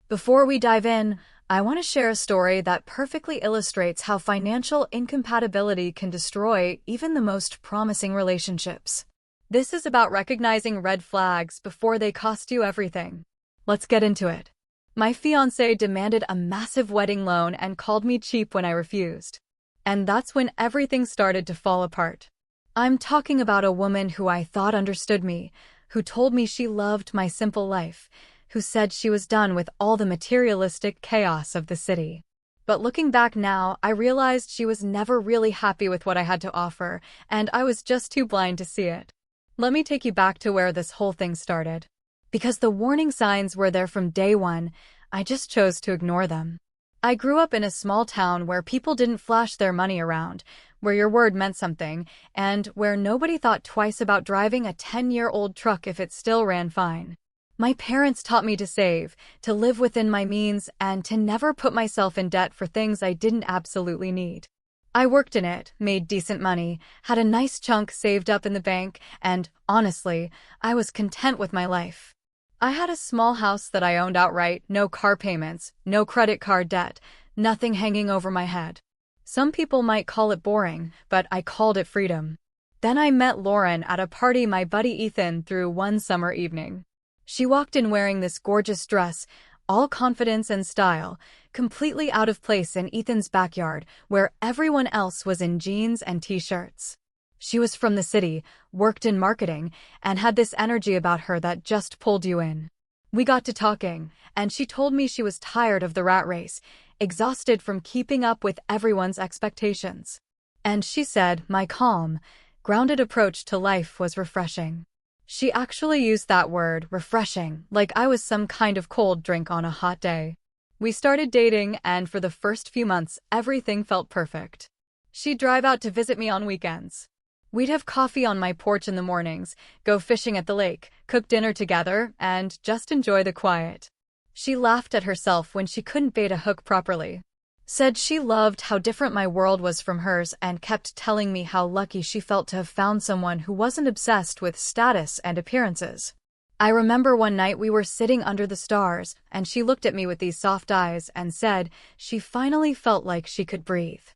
Before we dive in, I want to share a story that perfectly illustrates how financial incompatibility can destroy even the most promising relationships. This is about recognizing red flags before they cost you everything. Let's get into it. My fiancé demanded a massive wedding loan and called me cheap when I refused. And that's when everything started to fall apart. I'm talking about a woman who I thought understood me, who told me she loved my simple life, who said she was done with all the materialistic chaos of the city. But looking back now, I realized she was never really happy with what I had to offer, and I was just too blind to see it. Let me take you back to where this whole thing started. Because the warning signs were there from day one, I just chose to ignore them. I grew up in a small town where people didn't flash their money around, where your word meant something, and where nobody thought twice about driving a 10-year-old truck if it still ran fine. My parents taught me to save, to live within my means, and to never put myself in debt for things I didn't absolutely need. I worked in it, made decent money, had a nice chunk saved up in the bank, and, honestly, I was content with my life. I had a small house that I owned outright, no car payments, no credit card debt, nothing hanging over my head. Some people might call it boring, but I called it freedom. Then I met Lauren at a party my buddy Ethan threw one summer evening. She walked in wearing this gorgeous dress, all confidence and style, completely out of place in Ethan's backyard, where everyone else was in jeans and t-shirts. She was from the city, worked in marketing, and had this energy about her that just pulled you in. We got to talking, and she told me she was tired of the rat race, exhausted from keeping up with everyone's expectations. And she said my calm, grounded approach to life was refreshing. She actually used that word, refreshing, like I was some kind of cold drink on a hot day. We started dating, and for the first few months, everything felt perfect. She'd drive out to visit me on weekends. We'd have coffee on my porch in the mornings, go fishing at the lake, cook dinner together, and just enjoy the quiet. She laughed at herself when she couldn't bait a hook properly. Said she loved how different my world was from hers and kept telling me how lucky she felt to have found someone who wasn't obsessed with status and appearances. I remember one night we were sitting under the stars, and she looked at me with these soft eyes and said she finally felt like she could breathe.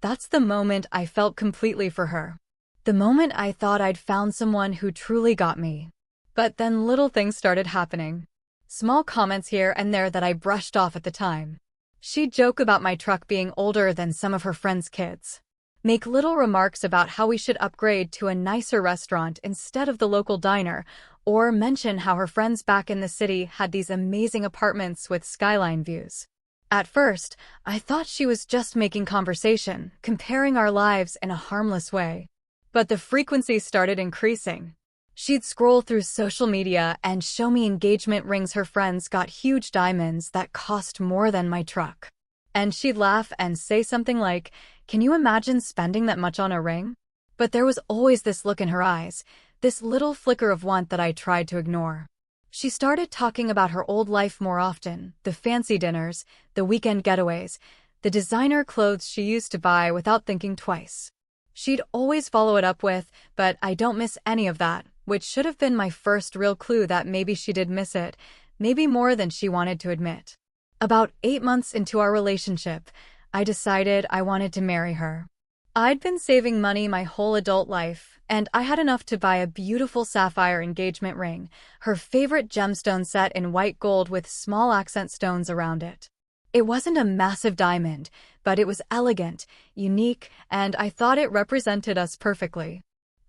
That's the moment I felt completely for her. The moment I thought I'd found someone who truly got me. But then little things started happening. Small comments here and there that I brushed off at the time. She'd joke about my truck being older than some of her friends' kids. Make little remarks about how we should upgrade to a nicer restaurant instead of the local diner, or mention how her friends back in the city had these amazing apartments with skyline views. At first, I thought she was just making conversation, comparing our lives in a harmless way. But the frequency started increasing. She'd scroll through social media and show me engagement rings her friends got huge diamonds that cost more than my truck. And she'd laugh and say something like, "Can you imagine spending that much on a ring?" But there was always this look in her eyes, this little flicker of want that I tried to ignore. She started talking about her old life more often, the fancy dinners, the weekend getaways, the designer clothes she used to buy without thinking twice. She'd always follow it up with, "But I don't miss any of that," which should have been my first real clue that maybe she did miss it, maybe more than she wanted to admit. About 8 months into our relationship, I decided I wanted to marry her. I'd been saving money my whole adult life, and I had enough to buy a beautiful sapphire engagement ring, her favorite gemstone set in white gold with small accent stones around it. It wasn't a massive diamond, but it was elegant, unique, and I thought it represented us perfectly.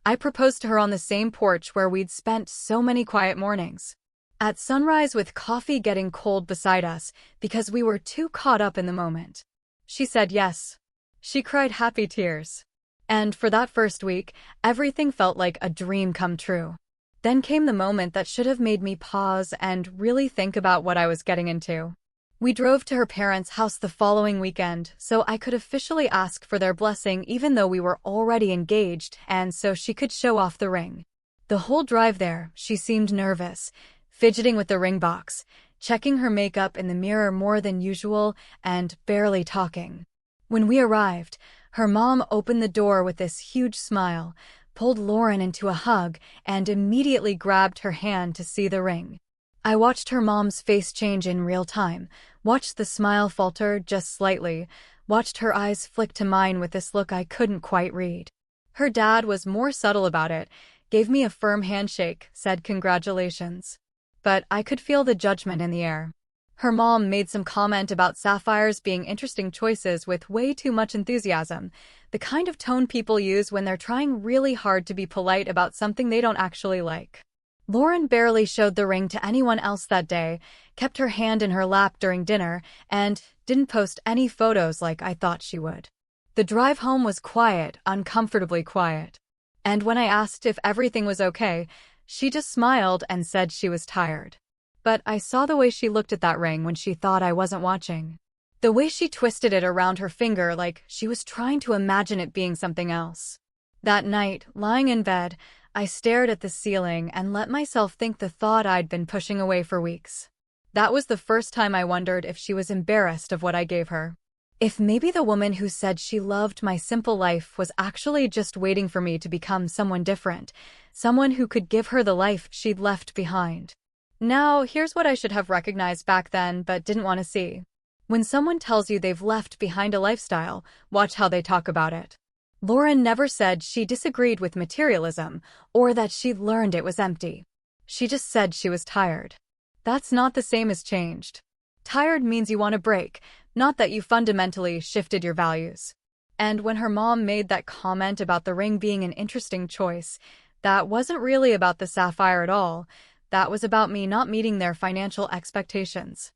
I proposed to her on the same porch where we'd spent so many quiet mornings. At sunrise with coffee getting cold beside us because we were too caught up in the moment. She said yes. She cried happy tears. And for that first week, everything felt like a dream come true. Then came the moment that should have made me pause and really think about what I was getting into. We drove to her parents' house the following weekend, so I could officially ask for their blessing even though we were already engaged, and so she could show off the ring. The whole drive there, she seemed nervous, fidgeting with the ring box, checking her makeup in the mirror more than usual, and barely talking. When we arrived, her mom opened the door with this huge smile, pulled Lauren into a hug, and immediately grabbed her hand to see the ring. I watched her mom's face change in real time, watched the smile falter just slightly, watched her eyes flick to mine with this look I couldn't quite read. Her dad was more subtle about it, gave me a firm handshake, said congratulations. But I could feel the judgment in the air. Her mom made some comment about sapphires being interesting choices with way too much enthusiasm, the kind of tone people use when they're trying really hard to be polite about something they don't actually like. Lauren barely showed the ring to anyone else that day, kept her hand in her lap during dinner, and didn't post any photos like I thought she would. The drive home was quiet, uncomfortably quiet. And when I asked if everything was okay, she just smiled and said she was tired. But I saw the way she looked at that ring when she thought I wasn't watching. The way she twisted it around her finger like she was trying to imagine it being something else. That night, lying in bed, I stared at the ceiling and let myself think the thought I'd been pushing away for weeks. That was the first time I wondered if she was embarrassed of what I gave her. If maybe the woman who said she loved my simple life was actually just waiting for me to become someone different, someone who could give her the life she'd left behind. Now, here's what I should have recognized back then but didn't want to see. When someone tells you they've left behind a lifestyle, watch how they talk about it. Lauren never said she disagreed with materialism or that she'd learned it was empty. She just said she was tired. That's not the same as changed. Tired means you want a break, not that you fundamentally shifted your values. And when her mom made that comment about the ring being an interesting choice, that wasn't really about the sapphire at all. That was about me not meeting their financial expectations.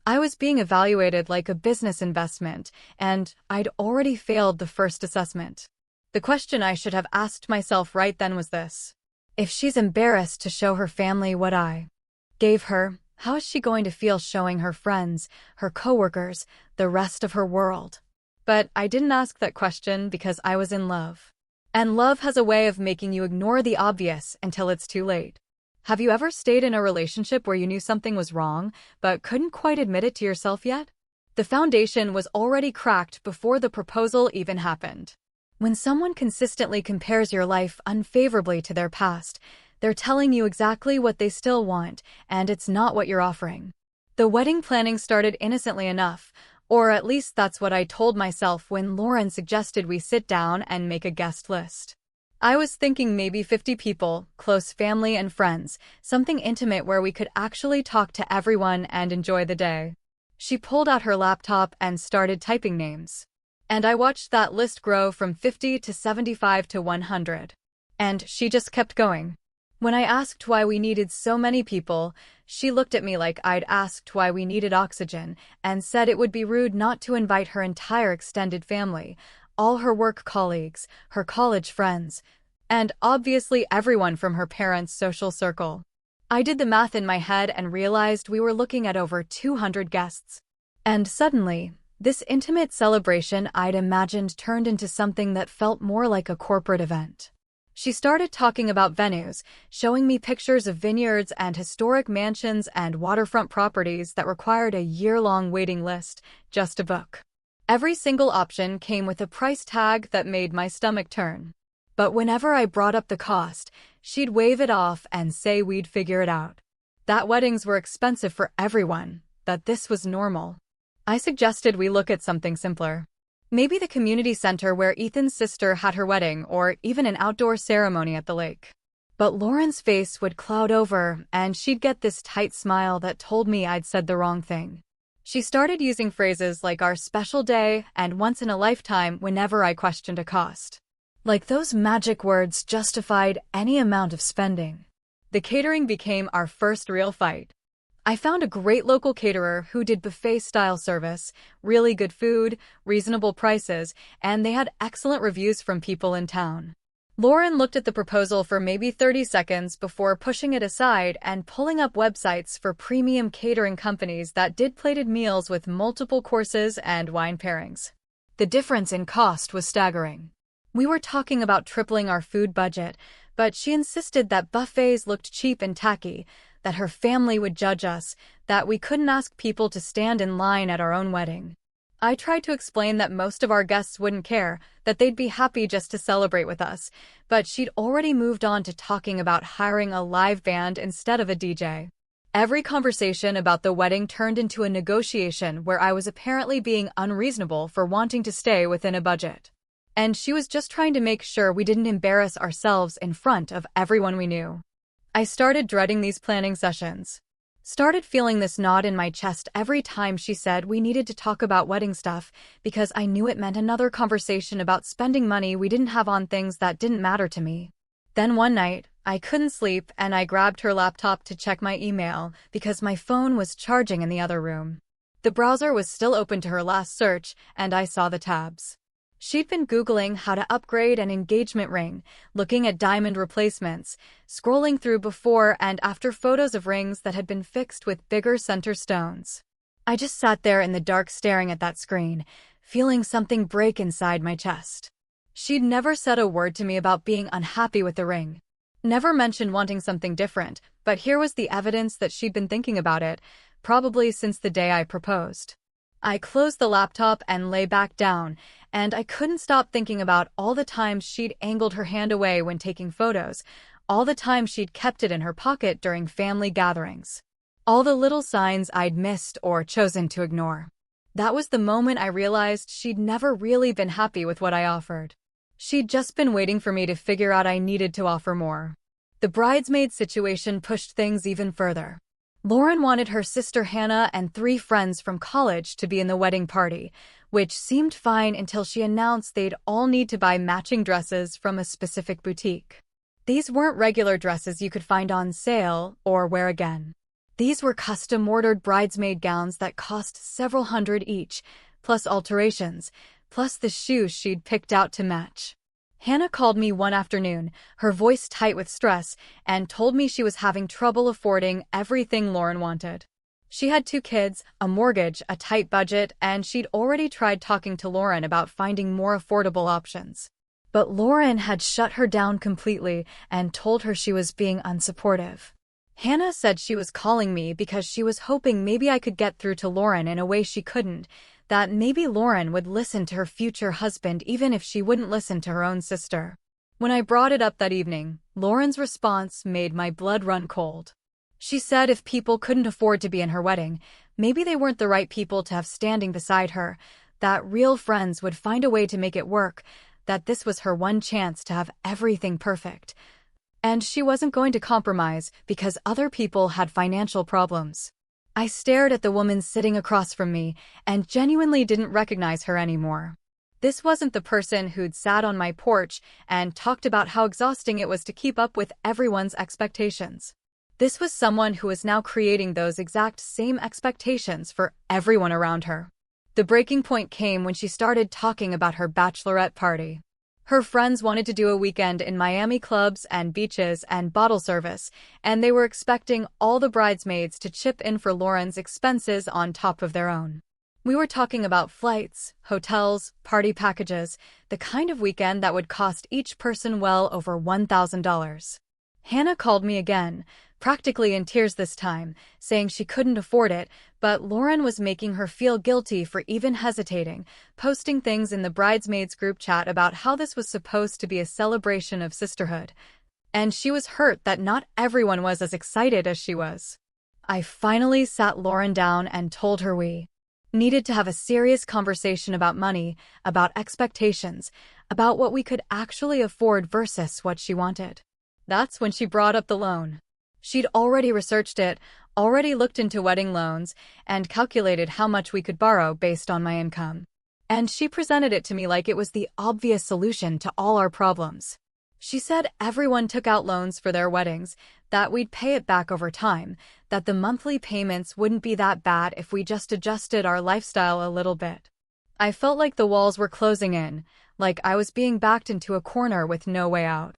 I was being evaluated like a business investment, and I'd already failed the first assessment. The question I should have asked myself right then was this: if she's embarrassed to show her family what I gave her, how is she going to feel showing her friends, her coworkers, the rest of her world? But I didn't ask that question because I was in love. And love has a way of making you ignore the obvious until it's too late. Have you ever stayed in a relationship where you knew something was wrong, but couldn't quite admit it to yourself yet? The foundation was already cracked before the proposal even happened. When someone consistently compares your life unfavorably to their past, they're telling you exactly what they still want, and it's not what you're offering. The wedding planning started innocently enough, or at least that's what I told myself when Lauren suggested we sit down and make a guest list. I was thinking maybe 50 people, close family and friends, something intimate where we could actually talk to everyone and enjoy the day. She pulled out her laptop and started typing names. And I watched that list grow from 50 to 75 to 100. And she just kept going. When I asked why we needed so many people, she looked at me like I'd asked why we needed oxygen and said it would be rude not to invite her entire extended family, all her work colleagues, her college friends, and obviously everyone from her parents' social circle. I did the math in my head and realized we were looking at over 200 guests. And suddenly, this intimate celebration I'd imagined turned into something that felt more like a corporate event. She started talking about venues, showing me pictures of vineyards and historic mansions and waterfront properties that required a year-long waiting list just to book. Every single option came with a price tag that made my stomach turn. But whenever I brought up the cost, she'd wave it off and say we'd figure it out. That weddings were expensive for everyone, that this was normal. I suggested we look at something simpler. Maybe the community center where Ethan's sister had her wedding, or even an outdoor ceremony at the lake. But Lauren's face would cloud over, and she'd get this tight smile that told me I'd said the wrong thing. She started using phrases like our special day and once in a lifetime whenever I questioned a cost. Like those magic words justified any amount of spending. The catering became our first real fight. I found a great local caterer who did buffet-style service, really good food, reasonable prices, and they had excellent reviews from people in town. Lauren looked at the proposal for maybe 30 seconds before pushing it aside and pulling up websites for premium catering companies that did plated meals with multiple courses and wine pairings. The difference in cost was staggering. We were talking about tripling our food budget, but she insisted that buffets looked cheap and tacky, that her family would judge us, that we couldn't ask people to stand in line at our own wedding. I tried to explain that most of our guests wouldn't care, that they'd be happy just to celebrate with us, but she'd already moved on to talking about hiring a live band instead of a DJ. Every conversation about the wedding turned into a negotiation where I was apparently being unreasonable for wanting to stay within a budget. And she was just trying to make sure we didn't embarrass ourselves in front of everyone we knew. I started dreading these planning sessions. Started feeling this knot in my chest every time she said we needed to talk about wedding stuff because I knew it meant another conversation about spending money we didn't have on things that didn't matter to me. Then one night, I couldn't sleep and I grabbed her laptop to check my email because my phone was charging in the other room. The browser was still open to her last search and I saw the tabs. She'd been Googling how to upgrade an engagement ring, looking at diamond replacements, scrolling through before and after photos of rings that had been fixed with bigger center stones. I just sat there in the dark staring at that screen, feeling something break inside my chest. She'd never said a word to me about being unhappy with the ring. Never mentioned wanting something different, but here was the evidence that she'd been thinking about it, probably since the day I proposed. I closed the laptop and lay back down, and I couldn't stop thinking about all the times she'd angled her hand away when taking photos, all the times she'd kept it in her pocket during family gatherings, all the little signs I'd missed or chosen to ignore. That was the moment I realized she'd never really been happy with what I offered. She'd just been waiting for me to figure out I needed to offer more. The bridesmaid situation pushed things even further. Lauren wanted her sister Hannah and 3 friends from college to be in the wedding party, which seemed fine until she announced they'd all need to buy matching dresses from a specific boutique. These weren't regular dresses you could find on sale or wear again. These were custom-ordered bridesmaid gowns that cost several hundred each, plus alterations, plus the shoes she'd picked out to match. Hannah called me one afternoon, her voice tight with stress, and told me she was having trouble affording everything Lauren wanted. She had 2 kids, a mortgage, a tight budget, and she'd already tried talking to Lauren about finding more affordable options. But Lauren had shut her down completely and told her she was being unsupportive. Hannah said she was calling me because she was hoping maybe I could get through to Lauren in a way she couldn't, that maybe Lauren would listen to her future husband even if she wouldn't listen to her own sister. When I brought it up that evening, Lauren's response made my blood run cold. She said if people couldn't afford to be in her wedding, maybe they weren't the right people to have standing beside her, that real friends would find a way to make it work, that this was her one chance to have everything perfect. And she wasn't going to compromise because other people had financial problems. I stared at the woman sitting across from me and genuinely didn't recognize her anymore. This wasn't the person who'd sat on my porch and talked about how exhausting it was to keep up with everyone's expectations. This was someone who was now creating those exact same expectations for everyone around her. The breaking point came when she started talking about her bachelorette party. Her friends wanted to do a weekend in Miami clubs and beaches and bottle service, and they were expecting all the bridesmaids to chip in for Lauren's expenses on top of their own. We were talking about flights, hotels, party packages, the kind of weekend that would cost each person well over $1,000. Hannah called me again, practically in tears this time, saying she couldn't afford it, but Lauren was making her feel guilty for even hesitating, posting things in the bridesmaids group chat about how this was supposed to be a celebration of sisterhood. And she was hurt that not everyone was as excited as she was. I finally sat Lauren down and told her we needed to have a serious conversation about money, about expectations, about what we could actually afford versus what she wanted. That's when she brought up the loan. She'd already researched it, already looked into wedding loans, and calculated how much we could borrow based on my income. And she presented it to me like it was the obvious solution to all our problems. She said everyone took out loans for their weddings, that we'd pay it back over time, that the monthly payments wouldn't be that bad if we just adjusted our lifestyle a little bit. I felt like the walls were closing in, like I was being backed into a corner with no way out.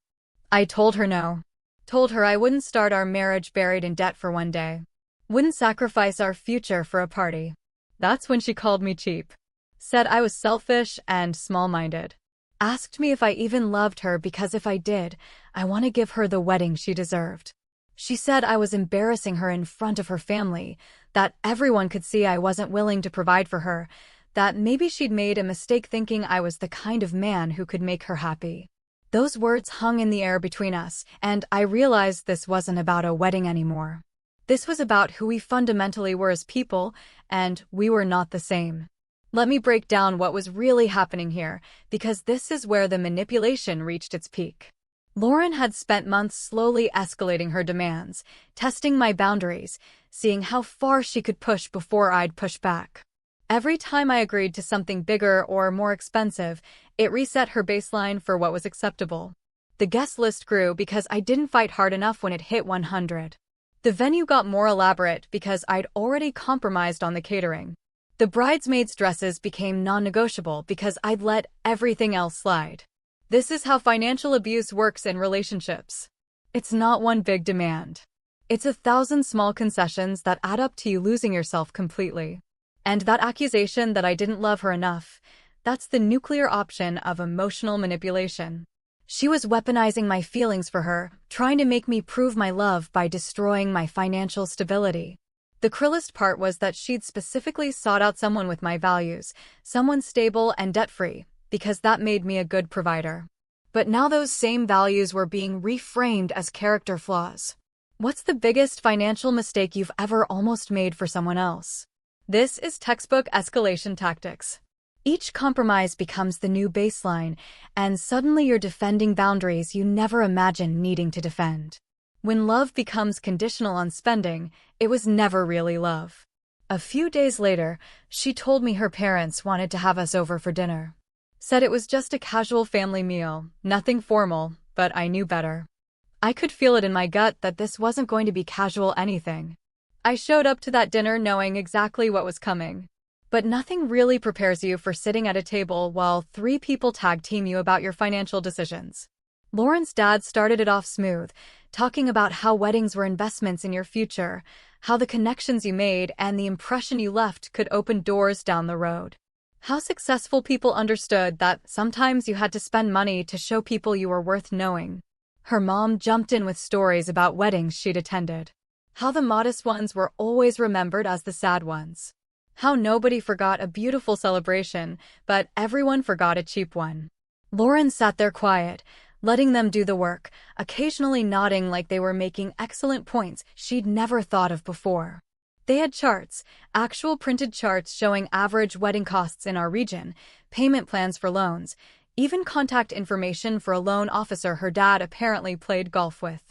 I told her no. Told her I wouldn't start our marriage buried in debt for one day. Wouldn't sacrifice our future for a party. That's when she called me cheap. Said I was selfish and small-minded. Asked me if I even loved her because if I did, I want to give her the wedding she deserved. She said I was embarrassing her in front of her family, that everyone could see I wasn't willing to provide for her, that maybe she'd made a mistake thinking I was the kind of man who could make her happy. Those words hung in the air between us, and I realized this wasn't about a wedding anymore. This was about who we fundamentally were as people, and we were not the same. Let me break down what was really happening here, because this is where the manipulation reached its peak. Lauren had spent months slowly escalating her demands, testing my boundaries, seeing how far she could push before I'd push back. Every time I agreed to something bigger or more expensive, it reset her baseline for what was acceptable. The guest list grew because I didn't fight hard enough when it hit 100. The venue got more elaborate because I'd already compromised on the catering. The bridesmaids' dresses became non-negotiable because I'd let everything else slide. This is how financial abuse works in relationships. It's not one big demand. It's 1,000 small concessions that add up to you losing yourself completely. And that accusation that I didn't love her enough, that's the nuclear option of emotional manipulation. She was weaponizing my feelings for her, trying to make me prove my love by destroying my financial stability. The cruelest part was that she'd specifically sought out someone with my values, someone stable and debt-free, because that made me a good provider. But now those same values were being reframed as character flaws. What's the biggest financial mistake you've ever almost made for someone else? This is textbook escalation tactics. Each compromise becomes the new baseline, and suddenly you're defending boundaries you never imagined needing to defend. When love becomes conditional on spending, it was never really love. A few days later, she told me her parents wanted to have us over for dinner. Said it was just a casual family meal, nothing formal, but I knew better. I could feel it in my gut that this wasn't going to be casual anything. I showed up to that dinner knowing exactly what was coming. But nothing really prepares you for sitting at a table while 3 people tag team you about your financial decisions. Lauren's dad started it off smooth, talking about how weddings were investments in your future, how the connections you made and the impression you left could open doors down the road. How successful people understood that sometimes you had to spend money to show people you were worth knowing. Her mom jumped in with stories about weddings she'd attended. How the modest ones were always remembered as the sad ones. How nobody forgot a beautiful celebration, but everyone forgot a cheap one. Lauren sat there quiet, letting them do the work, occasionally nodding like they were making excellent points she'd never thought of before. They had charts, actual printed charts showing average wedding costs in our region, payment plans for loans, even contact information for a loan officer her dad apparently played golf with.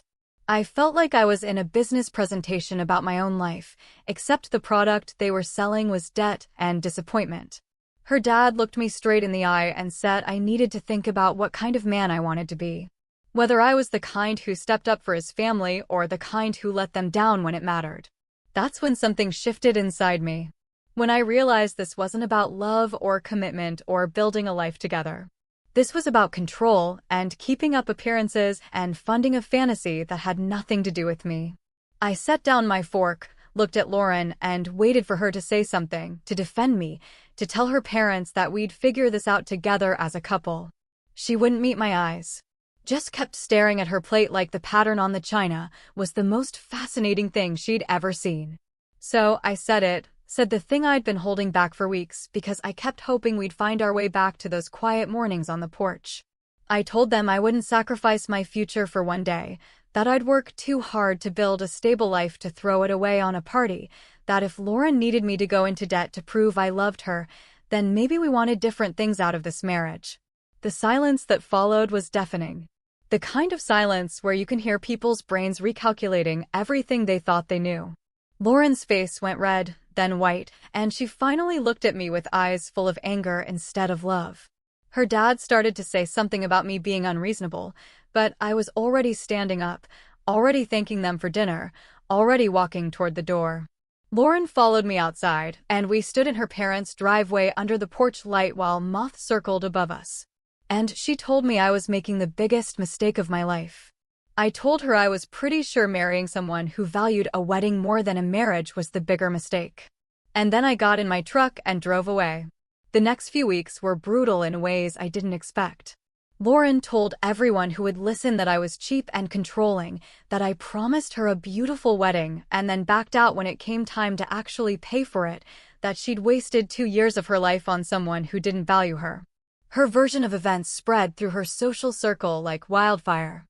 I felt like I was in a business presentation about my own life, except the product they were selling was debt and disappointment. Her dad looked me straight in the eye and said I needed to think about what kind of man I wanted to be. Whether I was the kind who stepped up for his family or the kind who let them down when it mattered. That's when something shifted inside me. When I realized this wasn't about love or commitment or building a life together. This was about control and keeping up appearances and funding a fantasy that had nothing to do with me. I set down my fork, looked at Lauren, and waited for her to say something, to defend me, to tell her parents that we'd figure this out together as a couple. She wouldn't meet my eyes. Just kept staring at her plate like the pattern on the china was the most fascinating thing she'd ever seen. So I said the thing I'd been holding back for weeks because I kept hoping we'd find our way back to those quiet mornings on the porch. I told them I wouldn't sacrifice my future for one day, that I'd work too hard to build a stable life to throw it away on a party, that if Lauren needed me to go into debt to prove I loved her, then maybe we wanted different things out of this marriage. The silence that followed was deafening. The kind of silence where you can hear people's brains recalculating everything they thought they knew. Lauren's face went red, then white, and she finally looked at me with eyes full of anger instead of love. Her dad started to say something about me being unreasonable, but I was already standing up, already thanking them for dinner, already walking toward the door. Lauren followed me outside, and we stood in her parents' driveway under the porch light while moths circled above us. And she told me I was making the biggest mistake of my life. I told her I was pretty sure marrying someone who valued a wedding more than a marriage was the bigger mistake. And then I got in my truck and drove away. The next few weeks were brutal in ways I didn't expect. Lauren told everyone who would listen that I was cheap and controlling, that I promised her a beautiful wedding and then backed out when it came time to actually pay for it, that she'd wasted 2 years of her life on someone who didn't value her. Her version of events spread through her social circle like wildfire.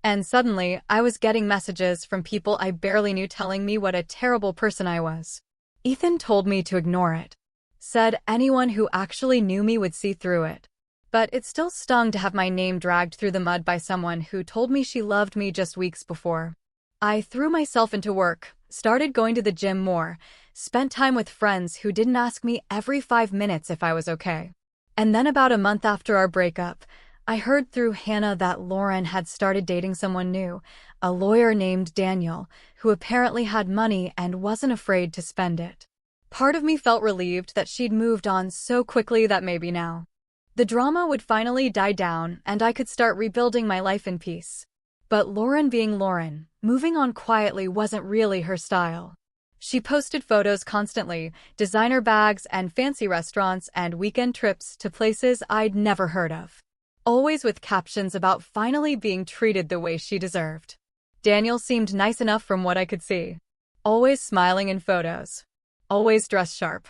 And suddenly, I was getting messages from people I barely knew telling me what a terrible person I was. Ethan told me to ignore it. Said anyone who actually knew me would see through it. But it still stung to have my name dragged through the mud by someone who told me she loved me just weeks before. I threw myself into work, started going to the gym more, spent time with friends who didn't ask me every 5 minutes if I was okay. And then about a month after our breakup, I heard through Hannah that Lauren had started dating someone new, a lawyer named Daniel, who apparently had money and wasn't afraid to spend it. Part of me felt relieved that she'd moved on so quickly that maybe now the drama would finally die down and I could start rebuilding my life in peace. But Lauren being Lauren, moving on quietly wasn't really her style. She posted photos constantly, designer bags and fancy restaurants and weekend trips to places I'd never heard of. Always with captions about finally being treated the way she deserved. Daniel seemed nice enough from what I could see. Always smiling in photos. Always dressed sharp.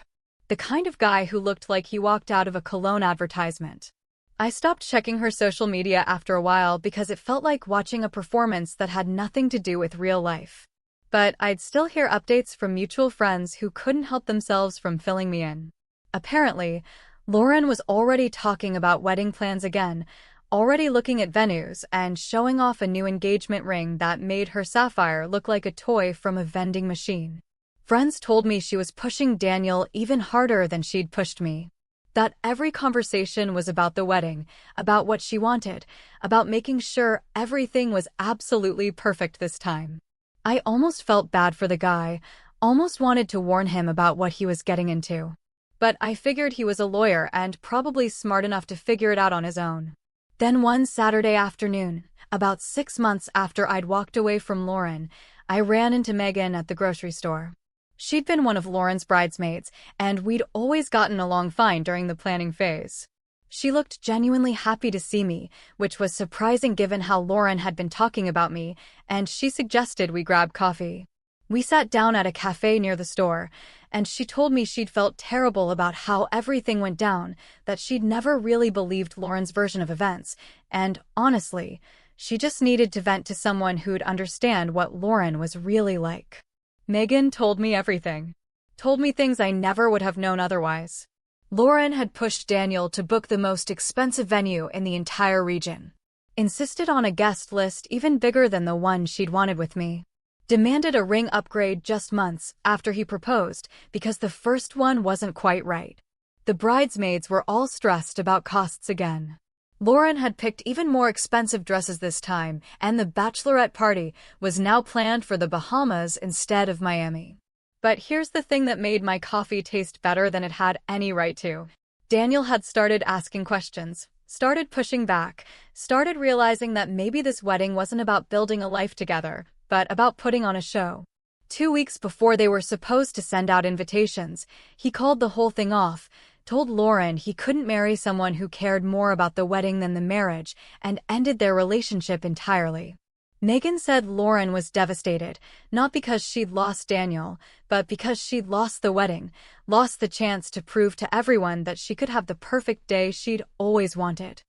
The kind of guy who looked like he walked out of a cologne advertisement. I stopped checking her social media after a while because it felt like watching a performance that had nothing to do with real life. But I'd still hear updates from mutual friends who couldn't help themselves from filling me in. Apparently, Lauren was already talking about wedding plans again, already looking at venues and showing off a new engagement ring that made her sapphire look like a toy from a vending machine. Friends told me she was pushing Daniel even harder than she'd pushed me. That every conversation was about the wedding, about what she wanted, about making sure everything was absolutely perfect this time. I almost felt bad for the guy, almost wanted to warn him about what he was getting into. But I figured he was a lawyer and probably smart enough to figure it out on his own. Then one Saturday afternoon, about 6 months after I'd walked away from Lauren, I ran into Megan at the grocery store. She'd been one of Lauren's bridesmaids, and we'd always gotten along fine during the planning phase. She looked genuinely happy to see me, which was surprising given how Lauren had been talking about me, and she suggested we grab coffee. We sat down at a cafe near the store, and she told me she'd felt terrible about how everything went down, that she'd never really believed Lauren's version of events, and honestly, she just needed to vent to someone who'd understand what Lauren was really like. Megan told me everything. Told me things I never would have known otherwise. Lauren had pushed Daniel to book the most expensive venue in the entire region. Insisted on a guest list even bigger than the one she'd wanted with me. Demanded a ring upgrade just months after he proposed because the first one wasn't quite right. The bridesmaids were all stressed about costs again. Lauren had picked even more expensive dresses this time, and the bachelorette party was now planned for the Bahamas instead of Miami. But here's the thing that made my coffee taste better than it had any right to. Daniel had started asking questions, started pushing back, started realizing that maybe this wedding wasn't about building a life together, but about putting on a show. 2 weeks before they were supposed to send out invitations, he called the whole thing off, told Lauren he couldn't marry someone who cared more about the wedding than the marriage, and ended their relationship entirely. Megan said Lauren was devastated, not because she'd lost Daniel, but because she'd lost the wedding, lost the chance to prove to everyone that she could have the perfect day she'd always wanted.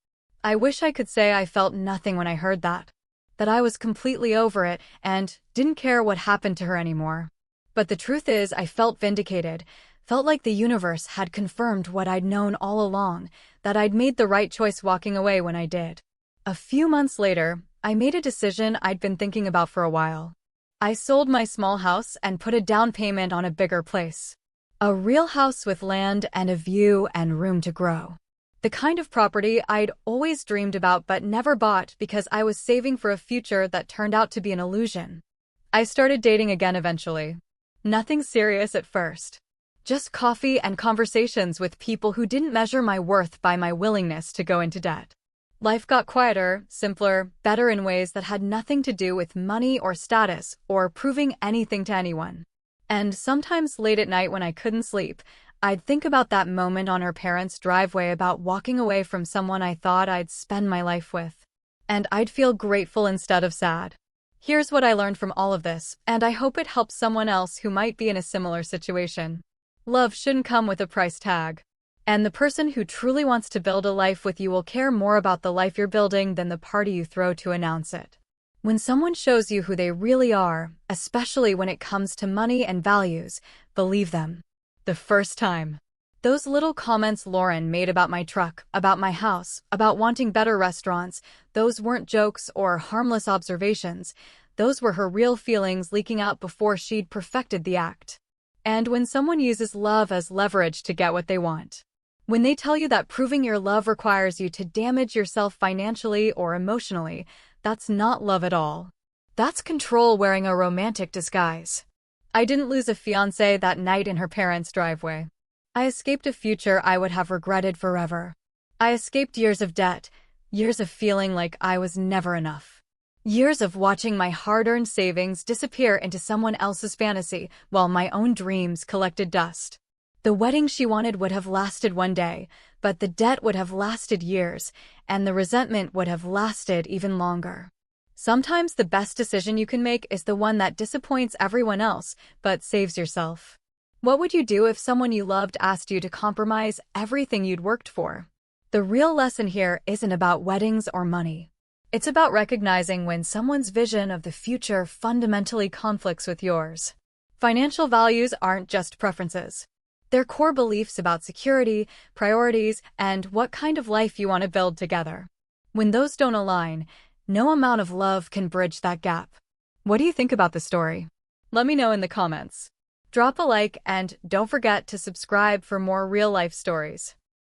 I wish I could say I felt nothing when I heard that I was completely over it and didn't care what happened to her anymore. But the truth is I felt vindicated, felt like the universe had confirmed what I'd known all along, that I'd made the right choice walking away when I did. A few months later, I made a decision I'd been thinking about for a while. I sold my small house and put a down payment on a bigger place. A real house with land and a view and room to grow. The kind of property I'd always dreamed about but never bought because I was saving for a future that turned out to be an illusion. I started dating again eventually. Nothing serious at first. Just coffee and conversations with people who didn't measure my worth by my willingness to go into debt. Life got quieter, simpler, better in ways that had nothing to do with money or status or proving anything to anyone. And sometimes late at night when I couldn't sleep, I'd think about that moment on her parents' driveway about walking away from someone I thought I'd spend my life with. And I'd feel grateful instead of sad. Here's what I learned from all of this, and I hope it helps someone else who might be in a similar situation. Love shouldn't come with a price tag. And the person who truly wants to build a life with you will care more about the life you're building than the party you throw to announce it. When someone shows you who they really are, especially when it comes to money and values, believe them. The first time. Those little comments Lauren made about my truck, about my house, about wanting better restaurants, those weren't jokes or harmless observations. Those were her real feelings leaking out before she'd perfected the act. And when someone uses love as leverage to get what they want, when they tell you that proving your love requires you to damage yourself financially or emotionally, that's not love at all. That's control wearing a romantic disguise. I didn't lose a fiancé that night in her parents' driveway. I escaped a future I would have regretted forever. I escaped years of debt, years of feeling like I was never enough. Years of watching my hard-earned savings disappear into someone else's fantasy while my own dreams collected dust. The wedding she wanted would have lasted one day, but the debt would have lasted years, and the resentment would have lasted even longer. Sometimes the best decision you can make is the one that disappoints everyone else, but saves yourself. What would you do if someone you loved asked you to compromise everything you'd worked for? The real lesson here isn't about weddings or money. It's about recognizing when someone's vision of the future fundamentally conflicts with yours. Financial values aren't just preferences. They're core beliefs about security, priorities, and what kind of life you want to build together. When those don't align, no amount of love can bridge that gap. What do you think about the story? Let me know in the comments. Drop a like and don't forget to subscribe for more real-life stories.